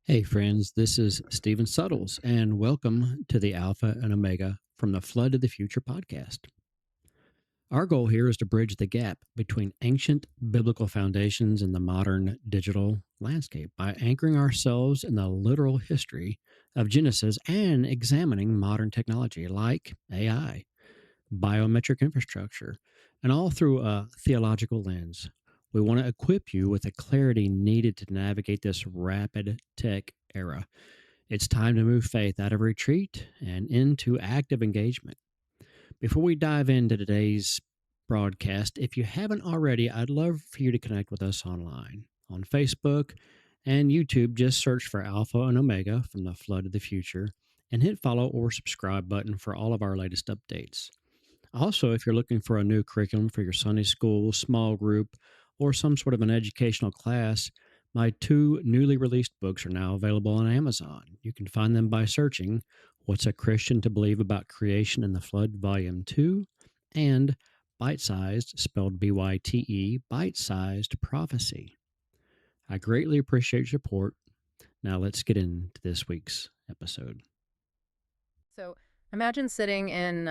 Hey, friends, this is Stephen Suttles, and welcome to the Alpha and Omega from the Flood to the Future podcast. Our goal here is to bridge the gap between ancient biblical foundations and the modern digital landscape by anchoring ourselves in the literal history of Genesis and examining modern technology like AI, biometric infrastructure, and all through a theological lens. We want to equip you with the clarity needed to navigate this rapid tech era. It's time to move faith out of retreat and into active engagement. Before we dive into today's broadcast, if you haven't already, I'd love for you to connect with us online on Facebook and YouTube. Just search for Alpha and Omega from the Flood of the Future and hit follow or subscribe button for all of our latest updates. Also, if you're looking for a new curriculum for your Sunday school, small group, or some sort of an educational class, my two newly released books are now available on Amazon. You can find them by searching What's a Christian to Believe About Creation and the Flood, Volume 2, and Bite Sized, spelled BYTE, Bite Sized Prophecy. I greatly appreciate your support. Now let's get into this week's episode. So imagine sitting in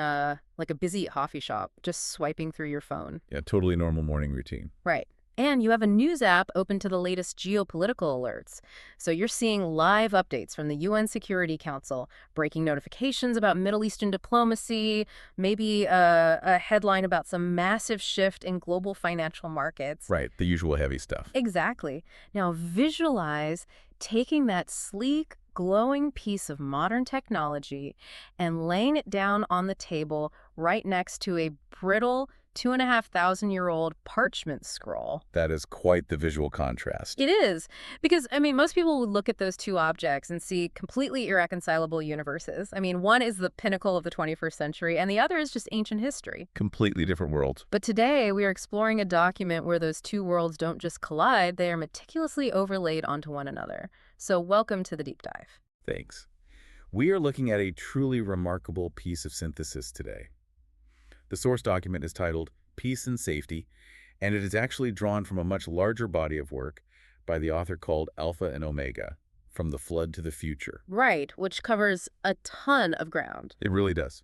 like a busy coffee shop, just swiping through your phone. Yeah, totally normal morning routine. Right. And you have a news app open to the latest geopolitical alerts. So you're seeing live updates from the UN Security Council, breaking notifications about Middle Eastern diplomacy, maybe a headline about some massive shift in global financial markets. Right, the usual heavy stuff. Exactly. Now visualize taking that sleek, glowing piece of modern technology and laying it down on the table right next to a brittle 2,500-year-old parchment scroll. That is quite the visual contrast. It is, because, most people would look at those two objects and see completely irreconcilable universes. One is the pinnacle of the 21st century, and the other is just ancient history. Completely different worlds. But today, we are exploring a document where those two worlds don't just collide, they are meticulously overlaid onto one another. So welcome to the deep dive. Thanks. We are looking at a truly remarkable piece of synthesis today. The source document is titled Peace and Safety, and it is actually drawn from a much larger body of work by the author called Alpha and Omega, From the Flood to the Future. Right, which covers a ton of ground. It really does.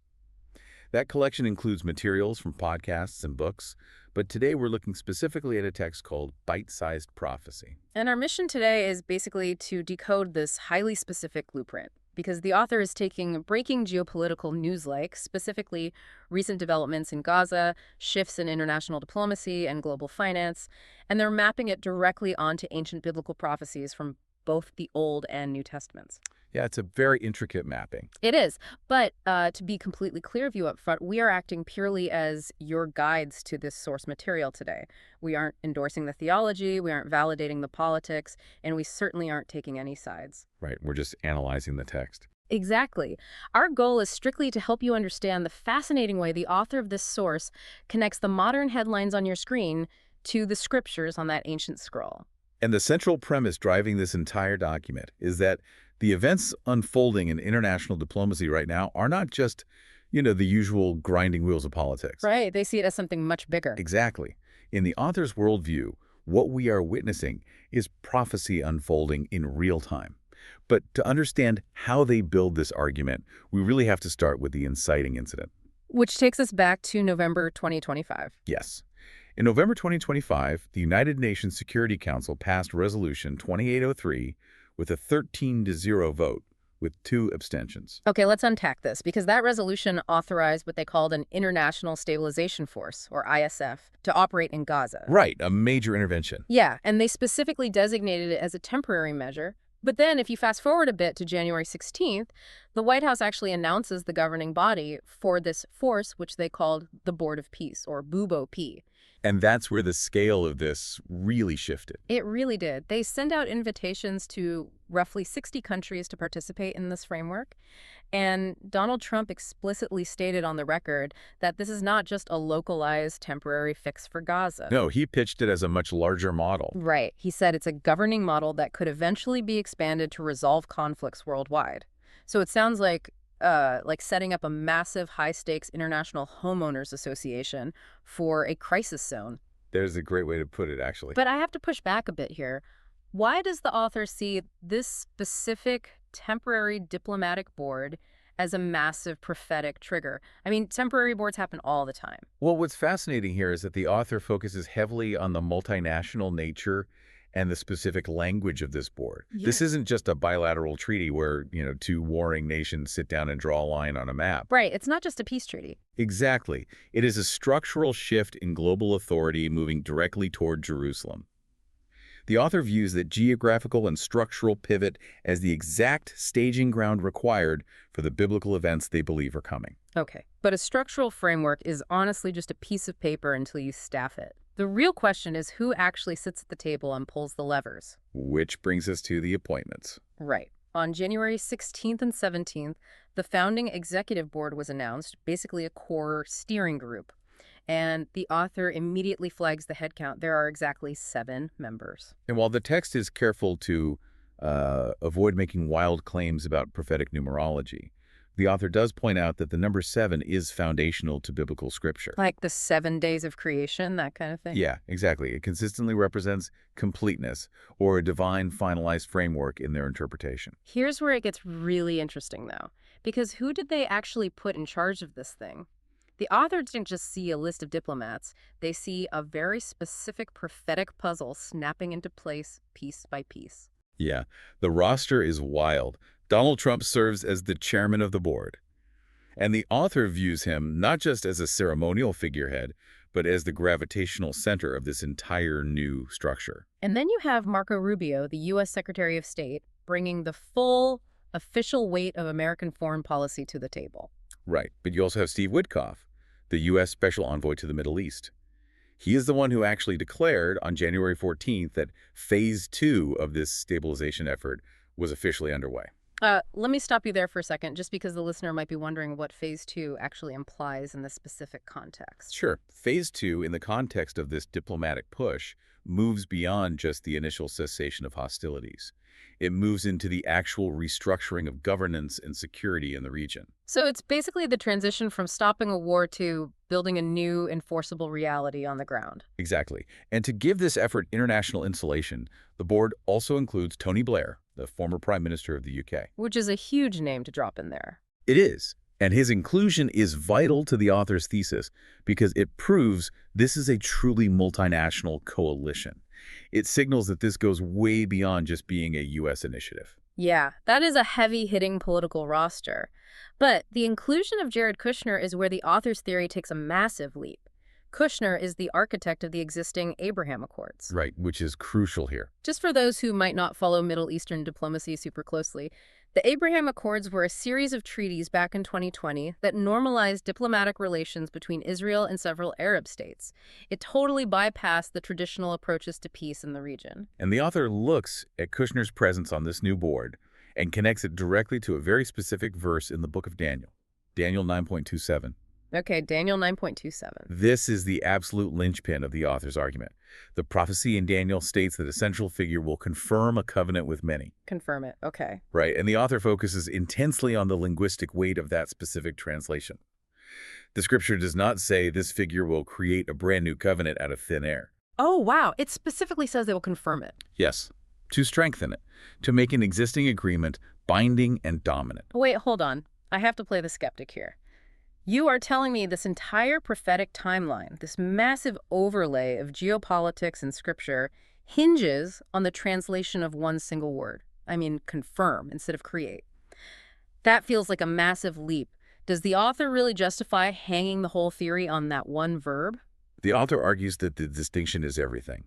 That collection includes materials from podcasts and books, but today we're looking specifically at a text called Bite-Sized Prophecy. And our mission today is basically to decode this highly specific blueprint, because the author is taking breaking geopolitical news like, specifically recent developments in Gaza, shifts in international diplomacy and global finance, and they're mapping it directly onto ancient biblical prophecies from both the Old and New Testaments. Yeah, it's a very intricate mapping. It is. But to be completely clear with you up front, we are acting purely as your guides to this source material today. We aren't endorsing the theology, we aren't validating the politics, and we certainly aren't taking any sides. Right, we're just analyzing the text. Exactly. Our goal is strictly to help you understand the fascinating way the author of this source connects the modern headlines on your screen to the scriptures on that ancient scroll. And the central premise driving this entire document is that the events unfolding in international diplomacy right now are not just, the usual grinding wheels of politics. Right. They see it as something much bigger. Exactly. In the author's worldview, what we are witnessing is prophecy unfolding in real time. But to understand how they build this argument, we really have to start with the inciting incident. Which takes us back to November 2025. Yes. In November 2025, the United Nations Security Council passed Resolution 2803 with a 13-0 vote, with 2 abstentions. Okay, let's unpack this, because that resolution authorized what they called an International Stabilization Force, or ISF, to operate in Gaza. Right, a major intervention. Yeah, and they specifically designated it as a temporary measure. But then, if you fast forward a bit to January 16th, the White House actually announces the governing body for this force, which they called the Board of Peace, or BOP. And that's where the scale of this really shifted. It really did. They send out invitations to roughly 60 countries to participate in this framework. And Donald Trump explicitly stated on the record that this is not just a localized temporary fix for Gaza. No, he pitched it as a much larger model. Right. He said it's a governing model that could eventually be expanded to resolve conflicts worldwide. So it sounds like setting up a massive high-stakes international homeowners association for a crisis zone. There's a great way to put it, actually. But I have to push back a bit here. Why does the author see this specific temporary diplomatic board as a massive prophetic trigger? I mean, temporary boards happen all the time. Well, what's fascinating here is that the author focuses heavily on the multinational nature and the specific language of this board. This isn't just a bilateral treaty where, two warring nations sit down and draw a line on a map. Right, it's not just a peace treaty. Exactly. It is a structural shift in global authority moving directly toward Jerusalem. The author views that geographical and structural pivot as the exact staging ground required for the biblical events they believe are coming. Okay, but a structural framework is honestly just a piece of paper until you staff it. The real question is who actually sits at the table and pulls the levers. Which brings us to the appointments. Right. On January 16th and 17th, the founding executive board was announced, basically a core steering group. And the author immediately flags the headcount. There are exactly 7 members. And while the text is careful to avoid making wild claims about prophetic numerology, the author does point out that the number 7 is foundational to biblical scripture. Like the 7 days of creation, that kind of thing? Yeah, exactly. It consistently represents completeness or a divine finalized framework in their interpretation. Here's where it gets really interesting, though, because who did they actually put in charge of this thing? The author didn't just see a list of diplomats. They see a very specific prophetic puzzle snapping into place piece by piece. Yeah, the roster is wild. Donald Trump serves as the chairman of the board. And the author views him not just as a ceremonial figurehead, but as the gravitational center of this entire new structure. And then you have Marco Rubio, the U.S. Secretary of State, bringing the full official weight of American foreign policy to the table. Right, but you also have Steve Witkoff, the U.S. Special Envoy to the Middle East. He is the one who actually declared on January 14th that Phase 2 of this stabilization effort was officially underway. Let me stop you there for a second, just because the listener might be wondering what Phase 2 actually implies in this specific context. Sure. Phase 2, in the context of this diplomatic push, moves beyond just the initial cessation of hostilities. It moves into the actual restructuring of governance and security in the region. So it's basically the transition from stopping a war to building a new enforceable reality on the ground. Exactly. And to give this effort international insulation, the board also includes Tony Blair, the former Prime Minister of the UK. Which is a huge name to drop in there. It is. And his inclusion is vital to the author's thesis because it proves this is a truly multinational coalition. It signals that this goes way beyond just being a U.S. initiative. Yeah, that is a heavy-hitting political roster. But the inclusion of Jared Kushner is where the author's theory takes a massive leap. Kushner is the architect of the existing Abraham Accords. Right, which is crucial here. Just for those who might not follow Middle Eastern diplomacy super closely, the Abraham Accords were a series of treaties back in 2020 that normalized diplomatic relations between Israel and several Arab states. It totally bypassed the traditional approaches to peace in the region. And the author looks at Kushner's presence on this new board and connects it directly to a very specific verse in the book of Daniel, Daniel 9.27. Okay, Daniel 9.27. This is the absolute linchpin of the author's argument. The prophecy in Daniel states that a central figure will confirm a covenant with many. Confirm it, okay. Right, and the author focuses intensely on the linguistic weight of that specific translation. The scripture does not say this figure will create a brand new covenant out of thin air. Oh, wow. It specifically says they will confirm it. Yes, to strengthen it, to make an existing agreement binding and dominant. Wait, hold on. I have to play the skeptic here. You are telling me this entire prophetic timeline, this massive overlay of geopolitics and scripture, hinges on the translation of one single word. I mean, confirm instead of create. That feels like a massive leap. Does the author really justify hanging the whole theory on that one verb? The author argues that the distinction is everything.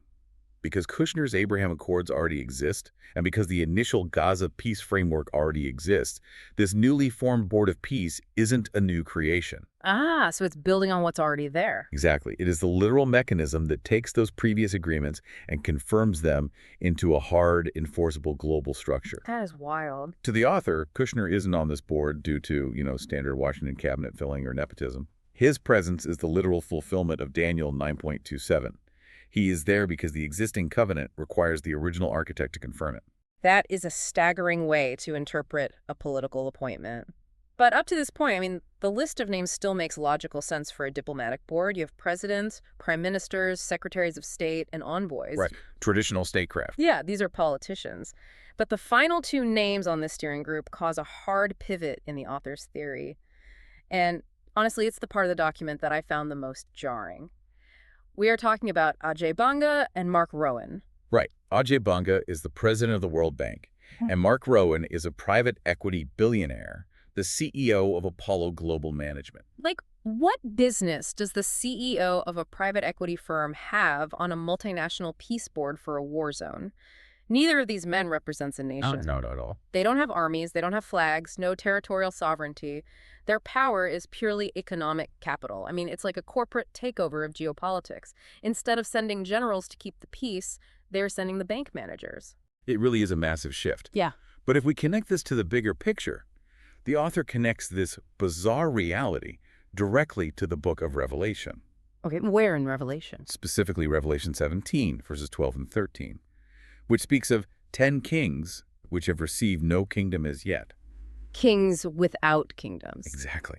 Because Kushner's Abraham Accords already exist, and because the initial Gaza peace framework already exists, this newly formed Board of Peace isn't a new creation. Ah, so it's building on what's already there. Exactly. It is the literal mechanism that takes those previous agreements and confirms them into a hard, enforceable global structure. That is wild. To the author, Kushner isn't on this board due to, standard Washington cabinet filling or nepotism. His presence is the literal fulfillment of Daniel 9.27. He is there because the existing covenant requires the original architect to confirm it. That is a staggering way to interpret a political appointment. But up to this point, I mean, the list of names still makes logical sense for a diplomatic board. You have presidents, prime ministers, secretaries of state, and envoys. Right. Traditional statecraft. Yeah, these are politicians. But the final two names on this steering group cause a hard pivot in the author's theory. And honestly, it's the part of the document that I found the most jarring. We are talking about Ajay Banga and Mark Rowan. Right. Ajay Banga is the president of the World Bank, and Mark Rowan is a private equity billionaire, the CEO of Apollo Global Management. Like, what business does the CEO of a private equity firm have on a multinational peace board for a war zone? Neither of these men represents a nation. No, not at all. They don't have armies, they don't have flags, no territorial sovereignty. Their power is purely economic capital. I mean, it's like a corporate takeover of geopolitics. Instead of sending generals to keep the peace, they're sending the bank managers. It really is a massive shift. Yeah. But if we connect this to the bigger picture, the author connects this bizarre reality directly to the book of Revelation. Okay, where in Revelation? Specifically Revelation 17, verses 12 and 13, which speaks of 10 kings which have received no kingdom as yet. Kings without kingdoms. Exactly.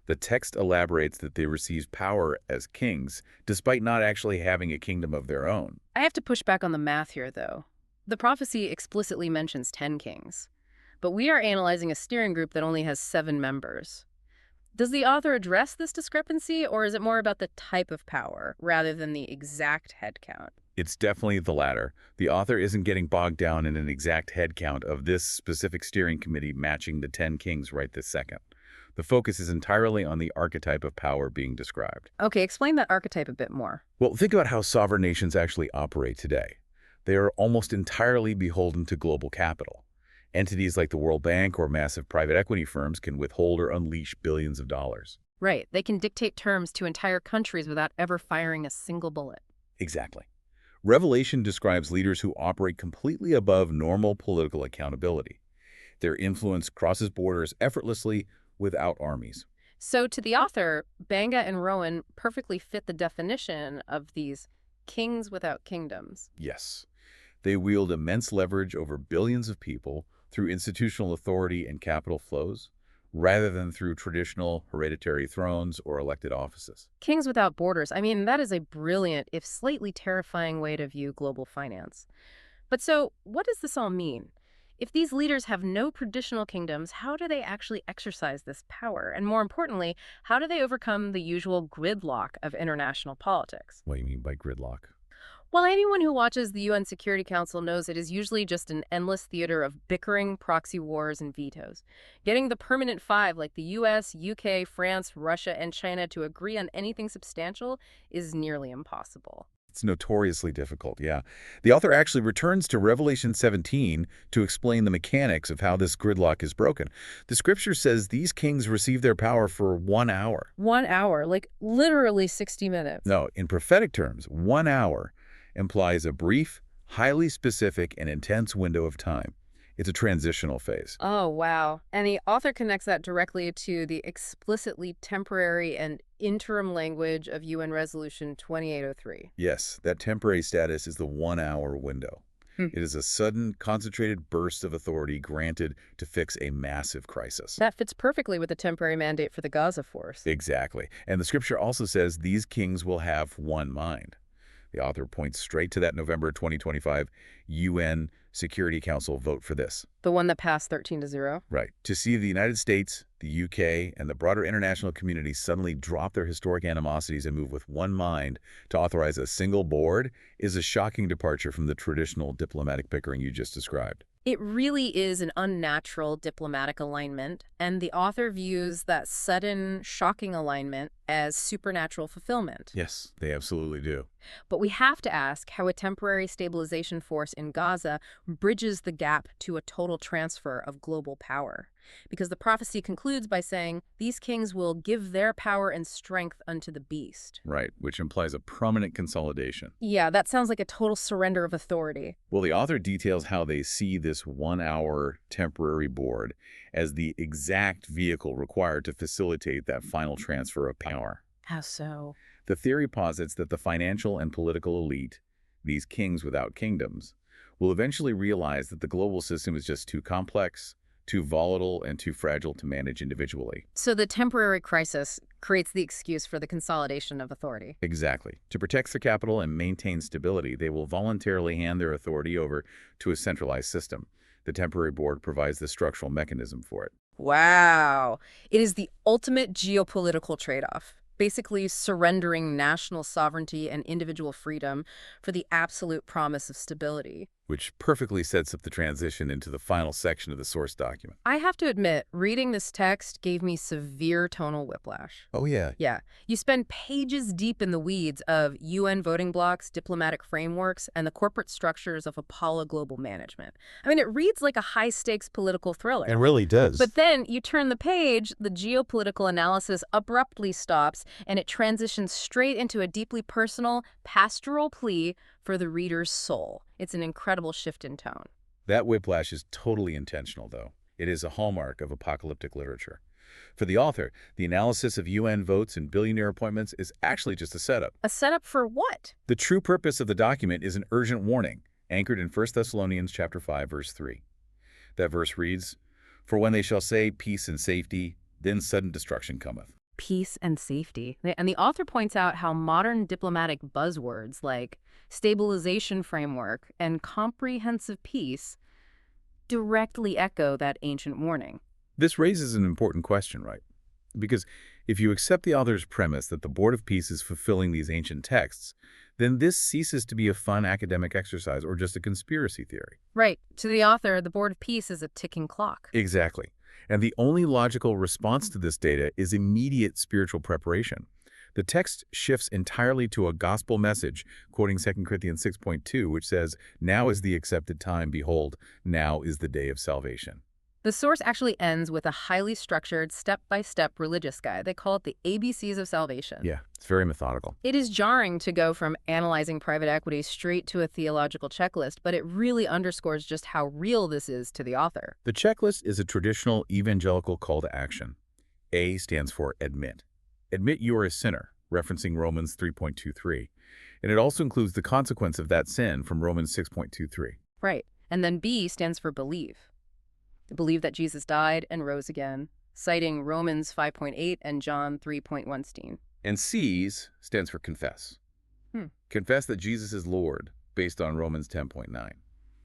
The text elaborates that they received power as kings, despite not actually having a kingdom of their own. I have to push back on the math here, though. The prophecy explicitly mentions 10 kings, but we are analyzing a steering group that only has 7 members. Does the author address this discrepancy, or is it more about the type of power rather than the exact head count? It's definitely the latter. The author isn't getting bogged down in an exact head count of this specific steering committee matching the 10 kings right this second. The focus is entirely on the archetype of power being described. Okay, explain that archetype a bit more. Well, think about how sovereign nations actually operate today. They are almost entirely beholden to global capital. Entities like the World Bank or massive private equity firms can withhold or unleash billions of dollars. Right, they can dictate terms to entire countries without ever firing a single bullet. Exactly. Revelation describes leaders who operate completely above normal political accountability. Their influence crosses borders effortlessly without armies. So to the author, Banga and Rowan perfectly fit the definition of these kings without kingdoms. Yes. They wield immense leverage over billions of people through institutional authority and capital flows, rather than through traditional hereditary thrones or elected offices. Kings without borders. I mean, that is a brilliant, if slightly terrifying way to view global finance. But so, what does this all mean? If these leaders have no traditional kingdoms, how do they actually exercise this power? And more importantly, how do they overcome the usual gridlock of international politics? What do you mean by gridlock? Well, anyone who watches the UN Security Council knows it is usually just an endless theater of bickering, proxy wars, and vetoes. Getting the permanent 5 like the US, UK, France, Russia, and China to agree on anything substantial is nearly impossible. It's notoriously difficult, yeah. The author actually returns to Revelation 17 to explain the mechanics of how this gridlock is broken. The scripture says these kings receive their power for 1 hour. 1 hour, like literally 60 minutes. No, in prophetic terms, 1 hour implies a brief, highly specific, and intense window of time. It's a transitional phase. Oh, wow. And the author connects that directly to the explicitly temporary and interim language of UN Resolution 2803. Yes, that temporary status is the 1 hour window. It is a sudden, concentrated burst of authority granted to fix a massive crisis. That fits perfectly with the temporary mandate for the Gaza force. Exactly. And the scripture also says these kings will have one mind. The author points straight to that November 2025 UN Security Council vote for this. The one that passed 13-0? Right. To see the United States, the UK, and the broader international community suddenly drop their historic animosities and move with one mind to authorize a single board is a shocking departure from the traditional diplomatic bickering you just described. It really is an unnatural diplomatic alignment, and the author views that sudden, shocking alignment as supernatural fulfillment. Yes, they absolutely do. But we have to ask how a temporary stabilization force in Gaza bridges the gap to a total transfer of global power. Because the prophecy concludes by saying, these kings will give their power and strength unto the beast. Right, which implies a prominent consolidation. Yeah, that sounds like a total surrender of authority. Well, the author details how they see this 1 hour temporary board as the exact vehicle required to facilitate that final transfer of power. How so? The theory posits that the financial and political elite, these kings without kingdoms, will eventually realize that the global system is just too complex, too volatile and too fragile to manage individually. So the temporary crisis creates the excuse for the consolidation of authority. Exactly. To protect their capital and maintain stability, they will voluntarily hand their authority over to a centralized system. The temporary board provides the structural mechanism for it. Wow. It is the ultimate geopolitical trade-off, basically surrendering national sovereignty and individual freedom for the absolute promise of stability. Which perfectly sets up the transition into the final section of the source document. I have to admit, reading this text gave me severe tonal whiplash. Oh, yeah. Yeah, you spend pages deep in the weeds of UN voting blocks, diplomatic frameworks, and the corporate structures of Apollo Global Management. I mean, it reads like a high-stakes political thriller. It really does. But then you turn the page, the geopolitical analysis abruptly stops, and it transitions straight into a deeply personal, pastoral plea for the reader's soul. It's an incredible shift in tone. That whiplash is totally intentional, though. It is a hallmark of apocalyptic literature. For the author, the analysis of UN votes and billionaire appointments is actually just a setup. A setup for what? The true purpose of the document is an urgent warning, anchored in 1 Thessalonians chapter 5, verse 3. That verse reads, "For when they shall say peace and safety, then sudden destruction cometh." Peace and safety. And the author points out how modern diplomatic buzzwords like stabilization framework and comprehensive peace directly echo that ancient warning. This raises an important question, right? Because if you accept the author's premise that the Board of Peace is fulfilling these ancient texts, then this ceases to be a fun academic exercise or just a conspiracy theory. Right. To the author, the Board of Peace is a ticking clock. Exactly. And the only logical response to this data is immediate spiritual preparation. The text shifts entirely to a gospel message, quoting 2 Corinthians 6.2, which says, "Now is the accepted time, behold, now is the day of salvation." The source actually ends with a highly structured, step-by-step religious guide. They call it the ABCs of salvation. Yeah, it's very methodical. It is jarring to go from analyzing private equity straight to a theological checklist, but it really underscores just how real this is to the author. The checklist is a traditional evangelical call to action. A stands for admit. Admit you are a sinner, referencing Romans 3.23. And it also includes the consequence of that sin from Romans 6.23. Right. And then B stands for believe. Believe that Jesus died and rose again, citing Romans 5.8 and John 3.1. And C's stands for confess. Confess that Jesus is Lord, based on Romans 10.9.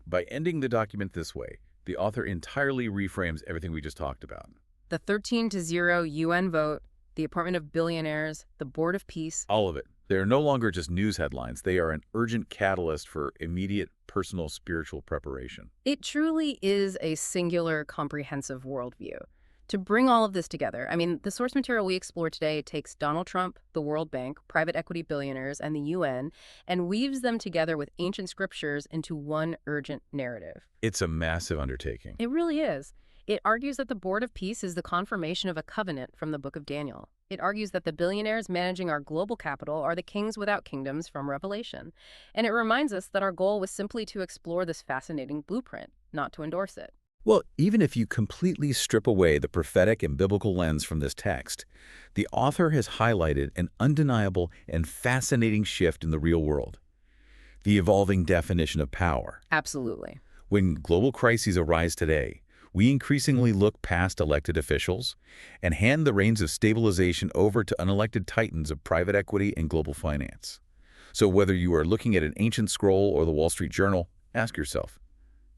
By ending the document this way, the author entirely reframes everything we just talked about. The 13-0 UN vote, the appointment of billionaires, the Board of Peace. All of it. They are no longer just news headlines. They are an urgent catalyst for immediate personal spiritual preparation. It truly is a singular, comprehensive worldview. To bring all of this together, I mean, the source material we explore today takes Donald Trump, the World Bank, private equity billionaires, and the UN, and weaves them together with ancient scriptures into one urgent narrative. It's a massive undertaking. It really is. It argues that the Board of Peace is the confirmation of a covenant from the Book of Daniel. It argues that the billionaires managing our global capital are the kings without kingdoms from Revelation. And it reminds us that our goal was simply to explore this fascinating blueprint, not to endorse it. Well, even if you completely strip away the prophetic and biblical lens from this text, the author has highlighted an undeniable and fascinating shift in the real world. The evolving definition of power. Absolutely. When global crises arise today, we increasingly look past elected officials and hand the reins of stabilization over to unelected titans of private equity and global finance. So whether you are looking at an ancient scroll or the Wall Street Journal, ask yourself,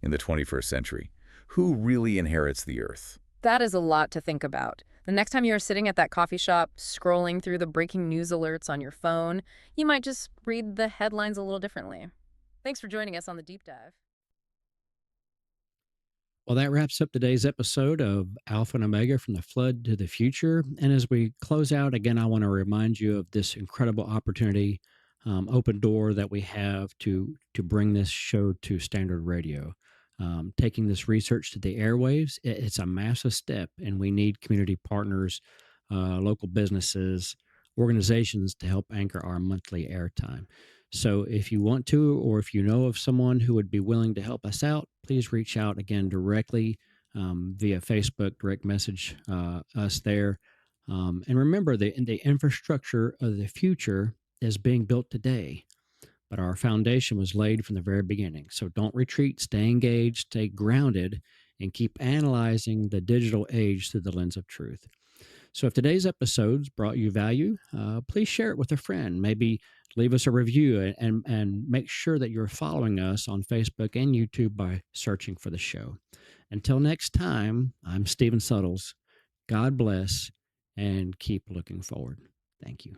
in the 21st century, who really inherits the earth? That is a lot to think about. The next time you are sitting at that coffee shop, scrolling through the breaking news alerts on your phone, you might just read the headlines a little differently. Thanks for joining us on the Deep Dive. Well, that wraps up today's episode of Alpha and Omega from the Flood to the Future. And as we close out, again, I want to remind you of this incredible opportunity, open door that we have to bring this show to standard radio. Taking this research to the airwaves, it's a massive step, and we need community partners, local businesses, organizations to help anchor our monthly airtime. So if you want to, or if you know of someone who would be willing to help us out, please reach out again directly via Facebook, direct message us there. And remember, the infrastructure of the future is being built today, but our foundation was laid from the very beginning. So don't retreat, stay engaged, stay grounded and keep analyzing the digital age through the lens of truth. So if today's episodes brought you value, please share it with a friend. Maybe leave us a review and make sure that you're following us on Facebook and YouTube by searching for the show. Until next time, I'm Stephen Suttles. God bless and keep looking forward. Thank you.